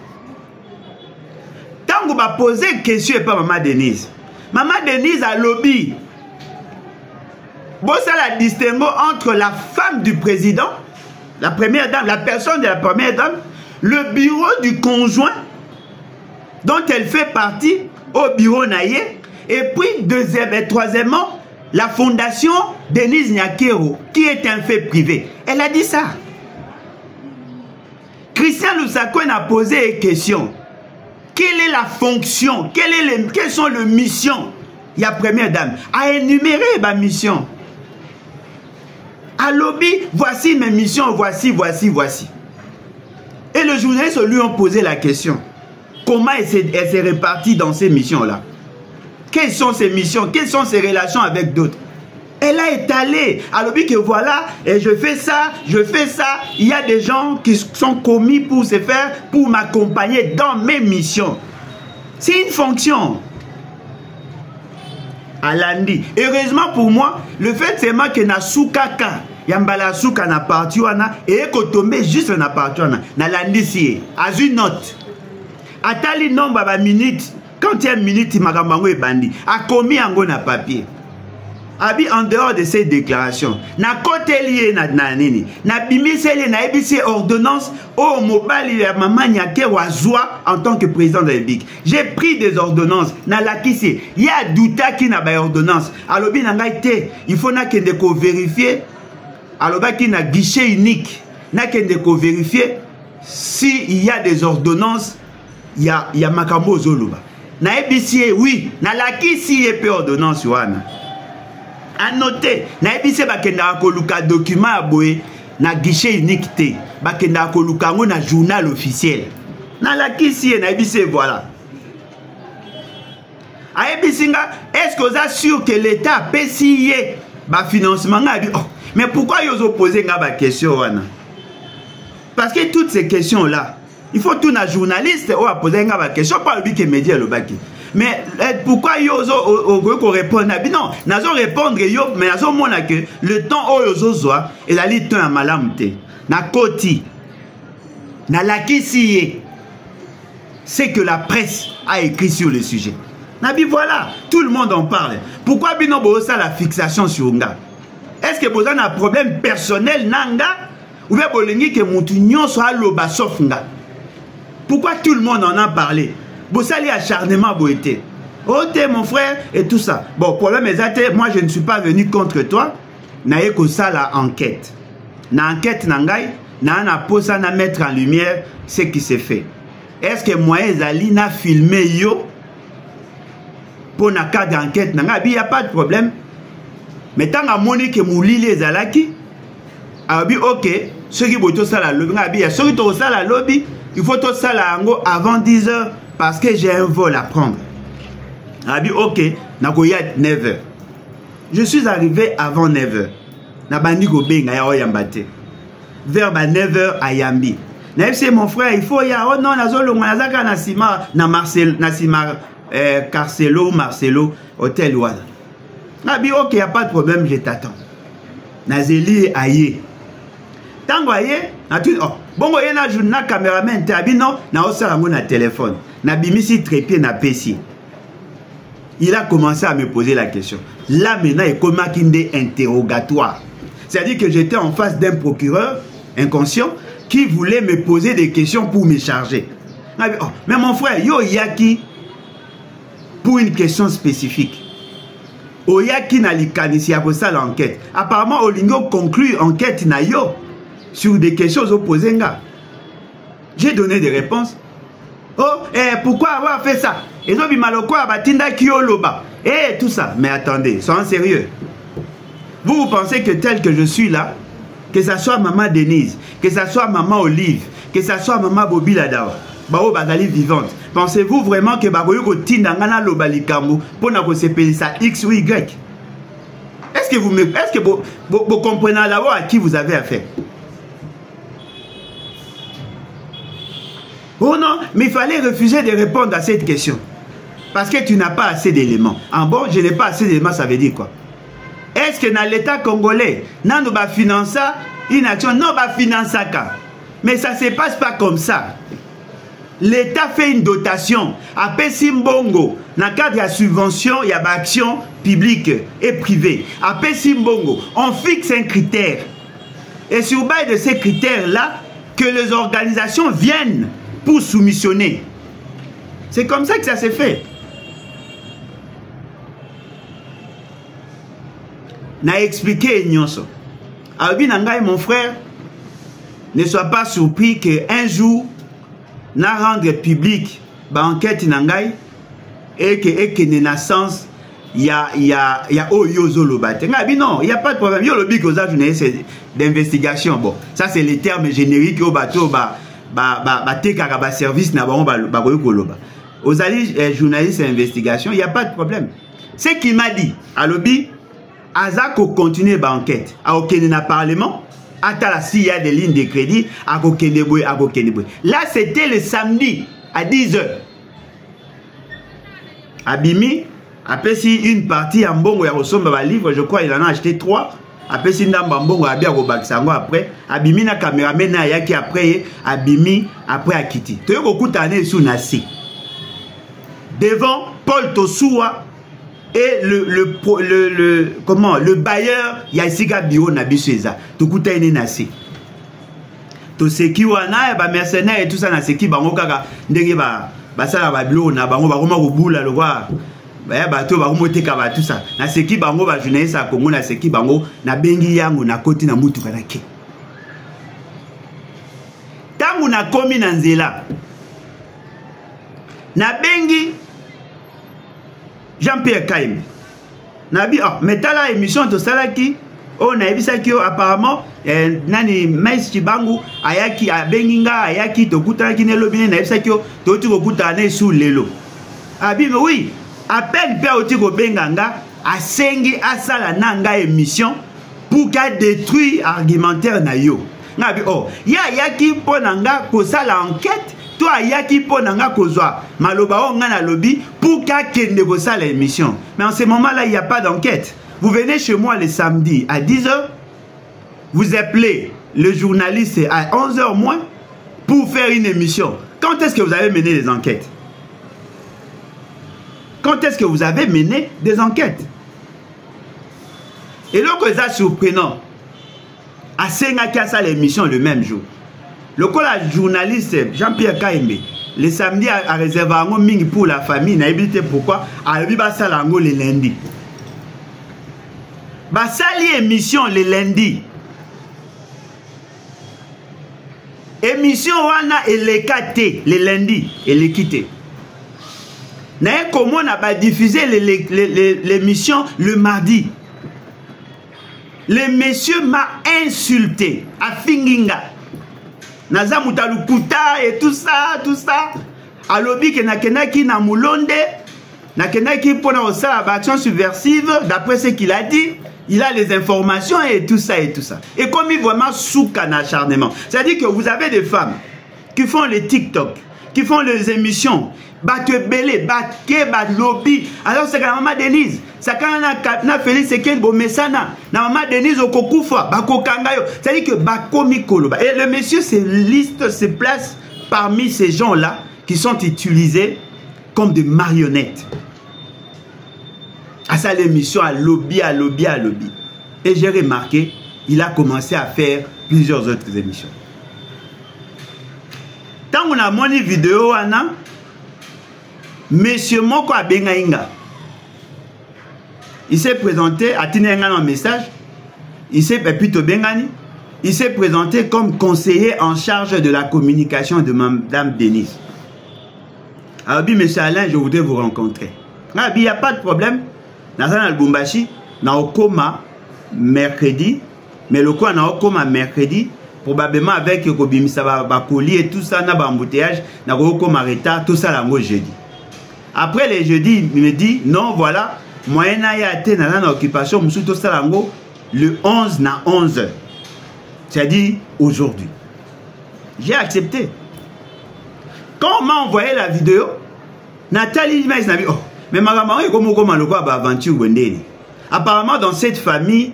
Tant qu'on va poser une question et pas Maman Denise. Maman Denise a lobby. Bon, ça la distingue entre la femme du président, la première dame, la personne de la première dame, le bureau du conjoint dont elle fait partie au bureau Naye, et puis deuxième et troisièmement, la fondation Denise Nyakero, qui est un fait privé. Elle a dit ça. Christian Lusakwen a posé une question. Quelle est la fonction? Quelles sont les missions? Il y a première dame. À énumérer ma mission. À lobby, voici mes missions, voici. Et le journaliste lui ont posé la question. Comment elle s'est répartie dans ces missions-là? Quelles sont ses missions? Quelles sont ses relations avec d'autres? Elle a étalé. À lobby que voilà, et je fais ça. Il y a des gens qui sont commis pour se faire, pour m'accompagner dans mes missions. C'est une fonction. Alandi. Heureusement pour moi, le fait c'est moi que na soukaka, yambala souka na parti wana et ko tomber juste na parti wana. Na landi si as une note. Atali nombre ba minute, quand il y a une minute makambango e bandi, a commis ango na papier. Abi en dehors de ces déclarations, na côté lié na nini, na bimiseli na ebisi ordonnance au mobile ya maman Nyakero azwa en tant que président de la République. J'ai pris des ordonnances na lakisi. Il y a douta qui n'a pas ordonnance. Alobi na ngai te, il faut na kende ko vérifier. Aloba qui na guichet unique, na kende ko vérifier si il y a des ordonnances, il y a makambo zoluba. Na ebisi oui, na lakisi et ordonnance wana. À noter, na ebise bakenda koluka document aboye na guichet unique te, bakenda koluka ngo na journal officiel. Na la kisi na ebise voilà. A ebisinga, est-ce que vous êtes sûr que l'État a payé ba financement nga? Oh, mais pourquoi ils ont posé nga question wana? Parce que toutes ces questions là, il faut tout na journaliste ou a posé nga question pas lui qui média le baki. Mais pourquoi yo ko répondre? Non, nazo répondre yo, mais nazo mona que le temps o yo zoa et la lit temps malamte. Na koti. Na lakisi. C'est que la presse a écrit sur le sujet. Nabi voilà, tout le monde en parle. Pourquoi bino bo ça la fixation sur nga? Est-ce que vous avez un problème personnel nanga ou bien bolingi que mutu nyonso aloba sauf nga? Pourquoi tout le monde en a parlé? Bossali acharnement boité. Oh t'es mon frère et tout ça. Bon, problème est moi je ne suis pas venu contre toi. Naye ko ça la enquête. Na enquête nangai, na posa na mettre en lumière ce qui s'est fait. Est-ce que moi ezali na filmé yo pour na cas d'enquête nangai, il y a pas de problème. Mais tant que moni que mouli les alaki, abi OK, ceux qui boto ça la lobby, abi ceux qui to ça la lobby, il faut tout ça la ango avant 10 h. Parce que j'ai un vol à prendre. Abi OK, nakoya 9h. Je suis arrivé avant 9h. Nabandi go benga ya oyambate. Vers 9h à Yambi. Na c'est mon frère, il faut ya oh non nazolo nazaka na sima na Marcel na sima Marcelo hôtel wala. Nabi OK, y a pas de problème, je t'attends. Nazeli aye. Tango aye, na tu oh bongo yena journal caméraman tabi non na osala ngo na téléphone. Na bimisi trépied na pesi. Il a commencé à me poser la question. Là maintenant il commence à interrogatoire. C'est-à-dire que j'étais en face d'un procureur inconscient qui voulait me poser des questions pour me charger. Oh, mais mon frère, yo yaki pour une question spécifique. Oyaki na likanisi ya ça l'enquête. Apparemment Olingo conclut enquête na yo sur des questions opposées. J'ai donné des réponses. Oh, pourquoi avoir fait ça? Et donc, Malokwa, Batinda Kioloba. Tout ça. Mais attendez, soyons sérieux. Vous pensez que tel que je suis là, que ça soit maman Denise, que ça soit maman Olive, que ça soit maman Bobby Ladawa, bao bazali vivante. Pensez-vous vraiment que baboyo ko tinda ngana lo balikambo pour na ko sepeli ça X ou Y? Est-ce que vous comprenez d'abord à qui vous avez affaire? Oh non, mais il fallait refuser de répondre à cette question. Parce que tu n'as pas assez d'éléments. En bon, je n'ai pas assez d'éléments, ça veut dire quoi? Est-ce que dans l'État congolais, non, nous va financer une action? Non, va financer ça. Mais ça ne se passe pas comme ça. L'État fait une dotation. Après Simbongo, dans le cadre de la subvention, il y a des actions publiques et privées. Après Simbongo, on fixe un critère. Et sur base de ces critères-là, que les organisations viennent pour soumissionner. C'est comme ça que ça s'est fait. N'a expliqué Nyonso. Albi Nangai, mon frère, ne sois pas surpris qu'un jour, n'a rendre public l'enquête Nangai et que les naissances, il y a Oyozo Lobate. Non, il n'y a pas de problème. Il y a le big d'investigation. Bon, ça c'est les termes génériques au bateau, service na aux alliés journalistes et investigation, il n'y a pas de problème. Ce qu'il m'a dit, à l'obbi, Azako continue l'enquête. À aucun parlement, à s'il y a des lignes de crédit, à Kokeneboy. Là, c'était le samedi à 10h. Abimi, après si une partie en bon, il ressemble à un livre, je crois il en a acheté 3. Après si Ndambambongo a bien Robaksango après, Abimi na caméraman na yaki après, Abimi après Akiti. Tu as beaucoup d'années sous Nassi. Devant Paul Tosoua et le bailleur Yaisiga Bio Nabiseza. Tu as une Nassi. Tu sais qui wana ba mercenaires et tout ça na seki bango kaka ndenge ba sala ba bilo na bango ba koma ko bula lo kwa. Ba bato ba komoteka ba tout ça. Na seki bango ba journaliste a Congo na seki bango na bengi yango na koti na mutu kanake. Tangu na komi na nzela. Na bengi Jean-Pierre Kaim. Na bi metala émission to salaki on a ebisaki apparemment nani mais Chibangu ayaki abenginga ayaki to kutaki ne lobine na ebisaki to tu ko kutane sous lelo. Abi oui. Appelle Père Otiko Benganga à sengi asala nanga émission pour qu'à détruire argumentaire na yo. Nabi yaki ponanga ko sala enquête, toi yaki ponanga ko zwa maloba o ngana lobby pour qu'à kende ko sala émission. Mais en ce moment-là, il n'y a pas d'enquête. Vous venez chez moi le samedi à 10h, vous appelez le journaliste à 11h moins pour faire une émission. Quand est-ce que vous avez mené les enquêtes? Quand est-ce que vous avez mené des enquêtes? Et donc, c'est surprenant. À Senga l'émission le même jour. Le journaliste Jean-Pierre Kaimbe, le samedi a réservé un ming pour la famille. N'a évité pourquoi? À Salango le lundi. Basali émission le lundi. Émission wana elekate le lundi et le quitté. Comment on a diffusé l'émission le mardi? Le monsieur m'a insulté à Finginga. Naza mutalukuta et tout ça. À l'obi que nakenaki na mulonde, nakenaki pour na osa action subversive, d'après ce qu'il a dit, il a les informations et tout ça. Et comme il vraiment souka na acharnement. C'est-à-dire que vous avez des femmes qui font les TikTok, qui font les émissions, battre belé, battre lobby. Alors c'est la maman Denise. Ça quand na Félix Eken Bomesana, na maman Denise Okokufa, Bakokangayo. C'est-à-dire que Bakomi Koloba. Et le monsieur se place parmi ces gens-là qui sont utilisés comme des marionnettes. À ça l'émission à lobby. Et j'ai remarqué, il a commencé à faire plusieurs autres émissions. Tant qu'on a mon vidéo, Monsieur Moko Abengainga, il s'est présenté à Tinenga un message, il s'est présenté comme conseiller en charge de la communication de Madame Denise. Alors, monsieur Alain, je voudrais vous rencontrer. Il n'y a pas de problème. Dans un Albumbashi, dans Okoma, mercredi, Mais le quoi, on a comme un mercredi, probablement avec Kobimisa Bakoli et tout ça, on a un embouteillage, on a comme un retard, tout ça, là, jeudi. Après les jeudis, il me dit, non, voilà, moyen a été dans l'occupation, tout ça, là, le 11 na 11. C'est-à-dire aujourd'hui. J'ai accepté. Quand on m'a envoyé la vidéo, Nathalie m'a dit, oh, mais ma maman est comme le quoi aventure. Apparemment, dans cette famille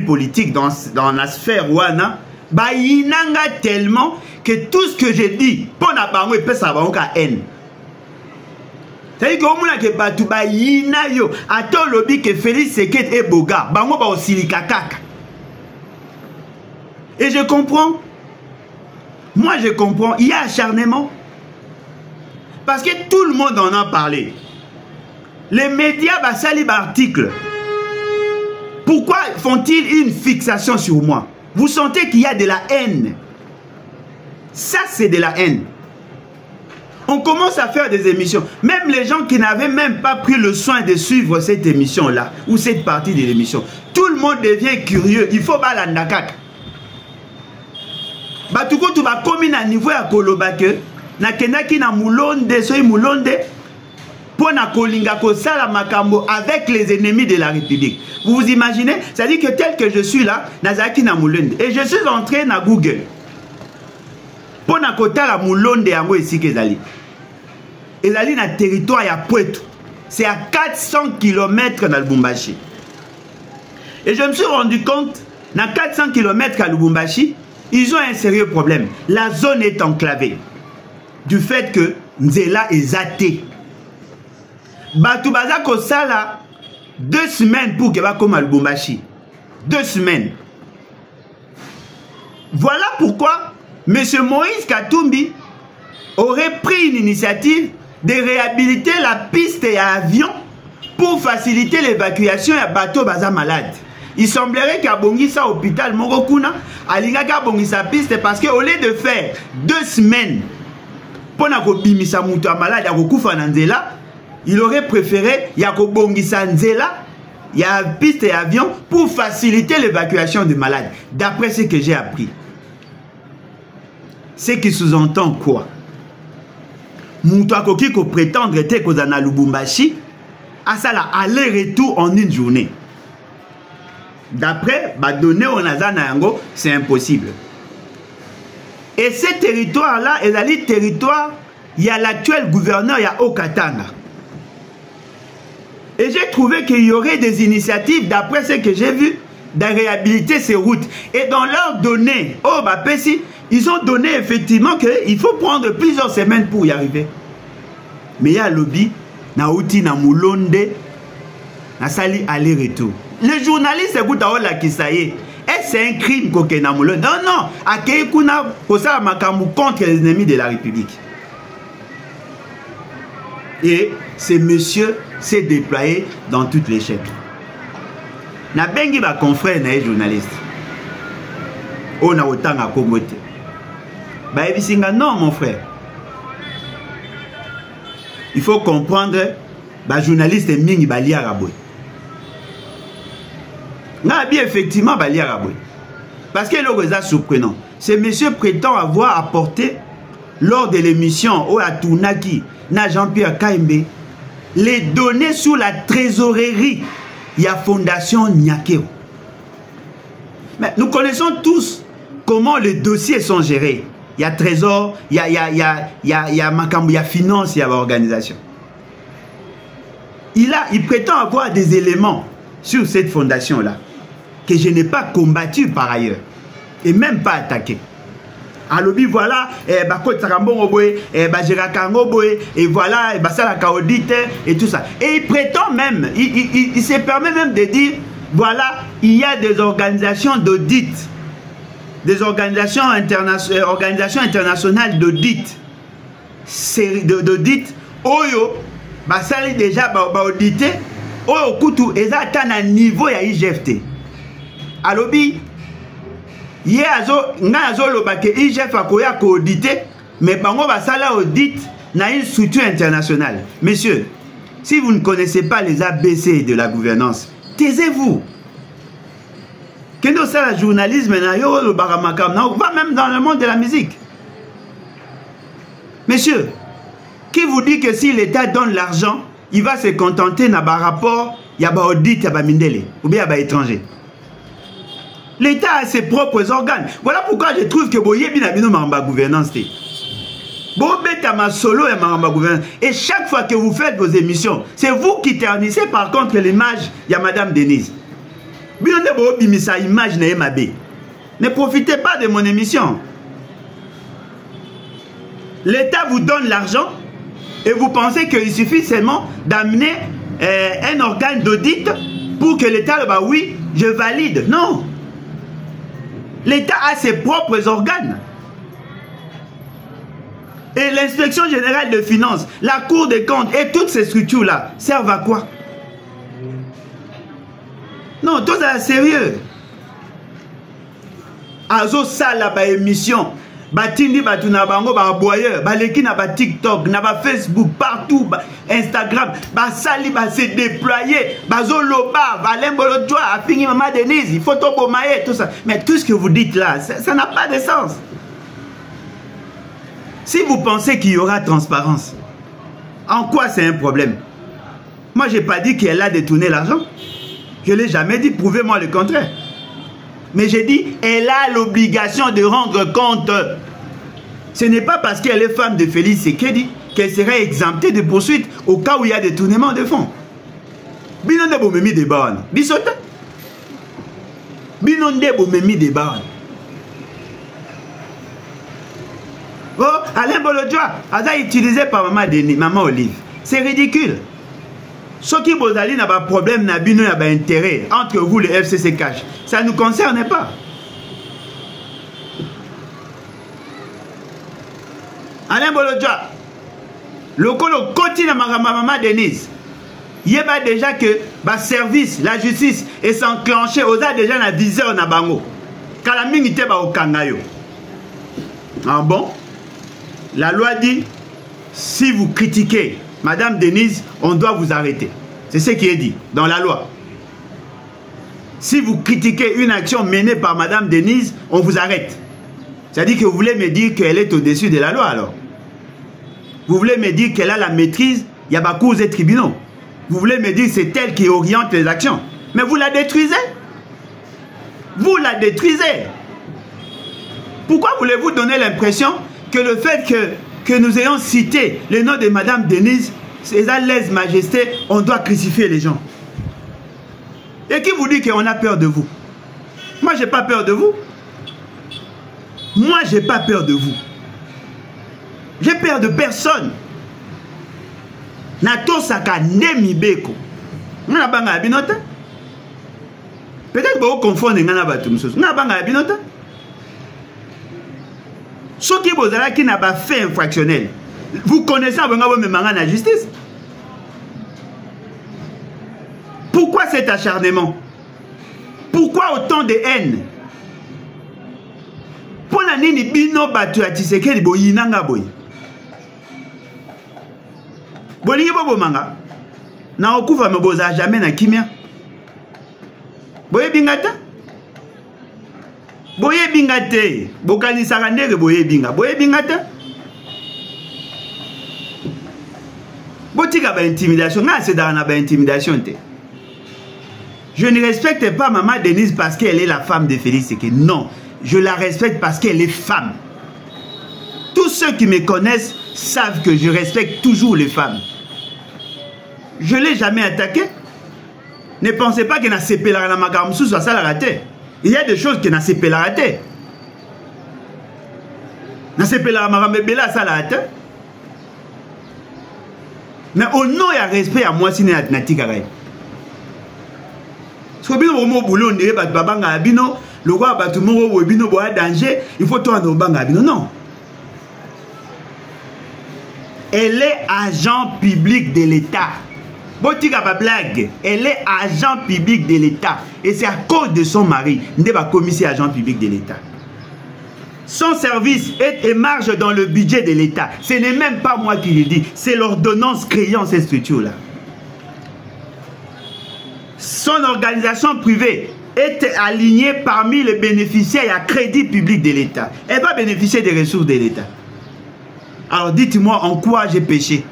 politique, dans la sphère Wana, bah, il y a tellement que tout ce que j'ai dit, pour la banque, il peut savoir qu'à haine. C'est-à-dire que au moins que Batou ba yina yo, attends lobby que Félix Seket est beau gars, bango ba osilika kaka. Et je comprends. Moi je comprends, il y a acharnement. Parce que tout le monde en a parlé. Les médias ba sali ba article. Pourquoi font-ils une fixation sur moi? Vous sentez qu'il y a de la haine. Ça c'est de la haine. On commence à faire des émissions. Même les gens qui n'avaient même pas pris le soin de suivre cette émission-là, ou cette partie de l'émission, tout le monde devient curieux. Il faut balandakak. Batuko tu vas comme à niveau à Kolobake, na kenaki na mulonde, soy mulonde, pour na kolinga kosala makambo avec les ennemis de la République. Vous vous imaginez? C'est-à-dire que tel que je suis là, nazaki na mulonde, et je suis entré na Google. Pour na kota la mulonde yango ici kezali. Ezali na territoire ya Poitou. C'est à 400 km dans Lubumbashi. Et je me suis rendu compte, dans 400 km à Lubumbashi, ils ont un sérieux problème. La zone est enclavée. Du fait que Nzela est athée. Batou Baza Kosala, 2 semaines pour que va comme à Lubumbashi. 2 semaines. Voilà pourquoi M. Moïse Katumbi aurait pris une initiative de réhabiliter la piste et avion pour faciliter l'évacuation à bateau baza malade. Il semblerait qu'à Bongisa hôpital Morokuna, Alingaka Bongisa piste parce qu'au lieu de faire 2 semaines pour Bimisa Mouta malade à Rokufa Nzela, il aurait préféré Yako Bongisa Nzela, il y a piste et avion pour faciliter l'évacuation des malades. D'après ce que j'ai appris. Ce qui sous-entend quoi? Moutouako qui prétendre être Kozana Lubumbashi, à ça là, aller-retour en une journée. D'après, donner au Nazana Yango, c'est impossible. Et ce territoire-là, il y a le territoire, il y a l'actuel gouverneur, il y a Okatanga. Et j'ai trouvé qu'il y aurait des initiatives, d'après ce que j'ai vu, de réhabiliter ces routes. Et dans leurs données, ils ont donné effectivement qu'il faut prendre plusieurs semaines pour y arriver. Mais il y a un lobby, na outi na moulonde, na sali aller-retour. Les journalistes écoutent à la kisaye. Est-ce un crime qu'on na moulonde? Non, non. Akei kuna kosa makambu contre les ennemis de la République. Et ce monsieur s'est déployé dans toutes les chaînes. Na bengi ba confrère na journaliste. On a autant à Congote. Bah ebisinga non mon frère. Il faut comprendre bah journaliste mingi bali arabo. Na bien effectivement bali arabo. Parce que le résultat surprenant. Ce monsieur prétend avoir apporté lors de l'émission au Atunaki na Jean-Pierre Kaimbe les données sur la trésorerie. Il y a Fondation Nyakeo. Mais nous connaissons tous comment les dossiers sont gérés. Il y a trésor, il y a Makambu, il y a finance, il y a organisation. Il prétend avoir des éléments sur cette fondation-là que je n'ai pas combattu par ailleurs et même pas attaqué. Alobi voilà, Bako Tsarambon Oboe, Bajirakango Oboe, et voilà, Basalaka audite et tout ça. Et il prétend même, il se permet même de dire, voilà, il y a des organisations d'audit, des organisations internationales d'audit, Oyo, Basali déjà audité, Oyo Kutu, et ça atteint un niveau à IGFT. Alobi, Yé azo lobake IGF akoya ko auditer, mais bango basala audit na une structure internationale. Messieurs, si vous ne connaissez pas les ABC de la gouvernance, taisez-vous. Quand on sait le journalisme, on va même dans le monde de la musique. Monsieur, qui vous dit que si l'État donne l'argent, il va se contenter d'un rapport, il y a un audit, il y a un mindele, ou bien il y a un étranger. L'État a ses propres organes. Voilà pourquoi je trouve que vous avez une gouvernance. Et chaque fois que vous faites vos émissions, c'est vous qui ternissez par contre l'image de Madame Denise. Ne profitez pas de mon émission. L'État vous donne l'argent et vous pensez qu'il suffit seulement d'amener un organe d'audit pour que l'État le bah oui, je valide. Non. L'État a ses propres organes. Et l'inspection générale de finances, la Cour des comptes et toutes ces structures-là servent à quoi? Non, tout ça sérieux. Azo sala ba émission, batindi batuna bango ba boyeur, ba leki na ba TikTok, na ba Facebook, partout, ba Instagram, ba sali ba se déployer, ba zo loba, ba lembolo joie, a fini maman Denise, il faut to bomaye, tout ça. Mais tout ce que vous dites là, ça n'a pas de sens. Si vous pensez qu'il y aura transparence, en quoi c'est un problème? Moi, je n'ai pas dit qu'elle a détourné l'argent. Je ne l'ai jamais dit, prouvez-moi le contraire. Mais j'ai dit, elle a l'obligation de rendre compte. Ce n'est pas parce qu'elle est femme de Félix Tshisekedi qu'elle serait exemptée de poursuite au cas où il y a détournement de fonds. Binonde bomemi de baon. Bisota. Binonde bomemi de baon. Oh, Alain Bolodjoa a été utilisé par maman Denis, maman Olive. C'est ridicule. Ceux qui vous allez n'ont pas de problème, n'ont pas d'intérêt entre vous, les FCC Cash. Ça ne nous concerne pas. Alain Bolodjoa, le colo continue à maman Denise. Il y a déjà que le service, la justice est s'enclenché aux a déjà la viseur na bango. Quand la mine était au Kangayo. Ah bon? La loi dit, si vous critiquez Madame Denise, on doit vous arrêter. C'est ce qui est dit dans la loi. Si vous critiquez une action menée par Madame Denise, on vous arrête. C'est-à-dire que vous voulez me dire qu'elle est au-dessus de la loi alors. Vous voulez me dire qu'elle a la maîtrise, il y a pas cours et tribunaux. Vous voulez me dire que c'est elle qui oriente les actions. Mais vous la détruisez. Vous la détruisez. Pourquoi voulez-vous donner l'impression que le fait que nous ayons cité le nom de Madame Denise, c'est à lèse-majesté, on doit crucifier les gens? Et qui vous dit qu'on a peur de vous? Moi, j'ai pas peur de vous. Moi, j'ai pas peur de vous. J'ai peur de personne. Nato saka nemi beko. Ngana banga abinota. Peut-être que vous confondez ngana batum sos. Ngana banga abinota. Ceux qui n'ont pas fait infractionnel, vous connaissez la justice. Pourquoi cet acharnement? Pourquoi autant de haine? Pour la nini bino batu a Tshisekedi boyi nanga boyi. Bolingi bobo manga. Na okufa meboza jamais na kimia. Boye bingata? Boye bingate, bokani sarandere boye binga, boye bingate. Botika ba intimidation, nga c'est dans ba intimidation te. Je ne respecte pas maman Denise parce qu'elle est la femme de Félix Tshisekedi. Non, je la respecte parce qu'elle est femme. Tous ceux qui me connaissent savent que je respecte toujours les femmes. Je ne l'ai jamais attaqué. Ne pensez pas qu'elle a séparé la magamsou soit ça la raté. Il y a des choses qui n'ont pas la raté. N'a pas la marambela ça la raté. Mais au nom et à respect à moi, si n'est pas tigaraï. Si vous avez un boulot, vous avez un abino, le roi a un danger, il faut tout un abino. Non. Elle est agent public de l'État. Botika ba blague, elle est agent public de l'État. Et c'est à cause de son mari, n'est pas commissaire agent public de l'État. Son service émarge dans le budget de l'État. Ce n'est même pas moi qui le dis, c'est l'ordonnance créant cette structure-là. Son organisation privée être alignée parmi les bénéficiaires à crédit public de l'État. Elle va bénéficier des ressources de l'État. Alors dites-moi en quoi j'ai péché.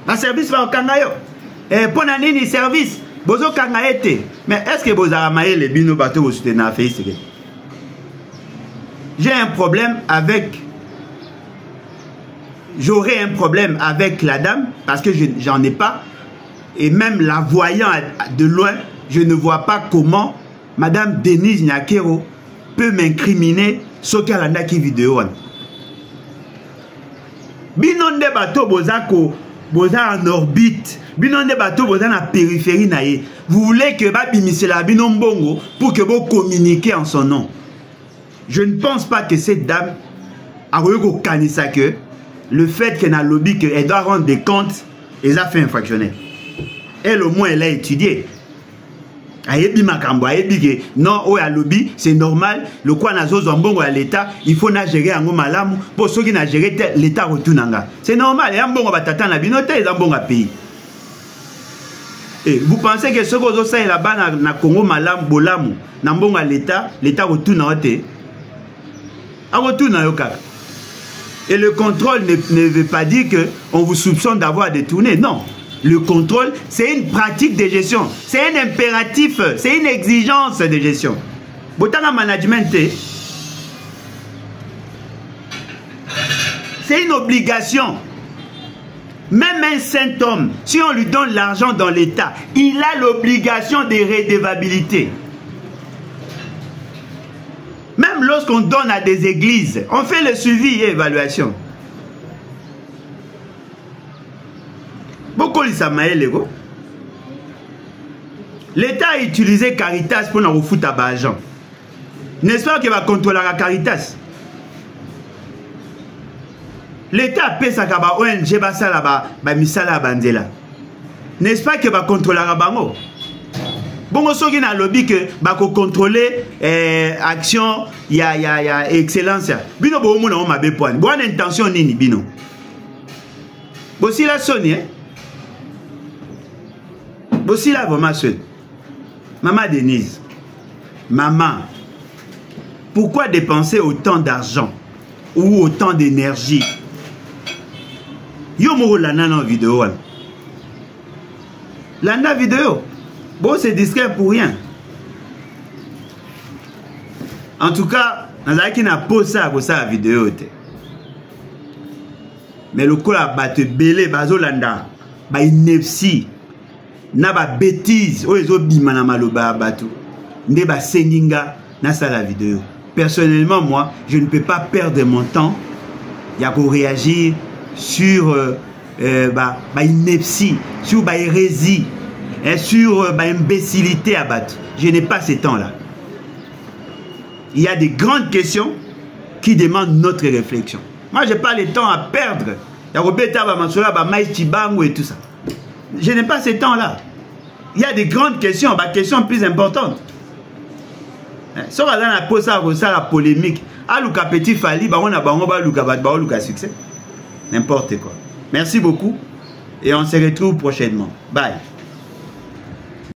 Un service va au Kangayo. Et pour un service, bozo Kangaete. Mais est-ce que vous avez les bino bateaux au soutien Facebook? J'ai un problème avec. J'aurai un problème avec la dame parce que j'en ai pas. Et même la voyant de loin, je ne vois pas comment Madame Denise Nyakero peut m'incriminer ce qu'elle a qui vidéo. Binon de bateau bozako. Boza en orbite, binon de bateau boza na périphérie naïe. Vous voulez que babimisse la binon bongo pour que vous communiquiez en son nom. Je ne pense pas que cette dame a eu kanisa que le fait qu'elle a lobby qu'elle doit rendre des comptes, elle a fait infractionnel. Elle au moins elle a étudié. Non, oh, à lobby, c'est normal. Le quoi n'a pas à l'État, il faut gérer un malam pour ceux qui n'a géré l'État retourne. C'est normal. Il y a un bon batatan la binote, il y a un bon pays. Et vous pensez que ce que vous avez là-bas na Congo malam bolamu, n'a bon à l'État retourne en té. A retourne en yoka. Et le contrôle ne veut pas dire que on vous soupçonne d'avoir détourné. Non. Le contrôle, c'est une pratique de gestion. C'est un impératif, c'est une exigence de gestion. Botana management, c'est une obligation. Même un saint homme, si on lui donne l'argent dans l'État, il a l'obligation de redevabilité. Même lorsqu'on donne à des églises, on fait le suivi et évaluation. L'État a utilisé Caritas pour nous foutre à l'argent. N'est-ce pas qu'il va contrôler la Caritas? L'État a payé sa ONG misala bandela. N'est-ce pas qu'il va contrôler la bango? Bon, ce qui a lobby que va contrôler action, il y a excellence. Bino bo mo na ma be point. Bonne intention nini bino. Bon si la sonne hein. Aussi là, vraiment seul. Maman Denise, maman, pourquoi dépenser autant d'argent ou autant d'énergie? Yo mo lana na vidéo. Lana vidéo. Bon, c'est discret pour rien. En tout cas, nazaki na posa ko sa vidéo te. Mais le coup la batte belé bazolanda, ba ineptie. Na ba bêtise oyezo bimana maloba batu nde ba seninga na sala vidéo. Personnellement moi je ne peux pas perdre mon temps ya pour réagir sur ineptie, sur hérésie et sur imbécilité à battre. Je n'ai pas ce temps là. Il y a des grandes questions qui demandent notre réflexion. Moi j'ai pas le temps à perdre ya robeta ba masola ba mai chibango et tout ça. Je n'ai pas ce temps-là. Il y a des grandes questions, des questions plus importantes. Si on a posé la polémique, Aluka Petit Fali, on a succès. N'importe quoi. Merci beaucoup et on se retrouve prochainement. Bye.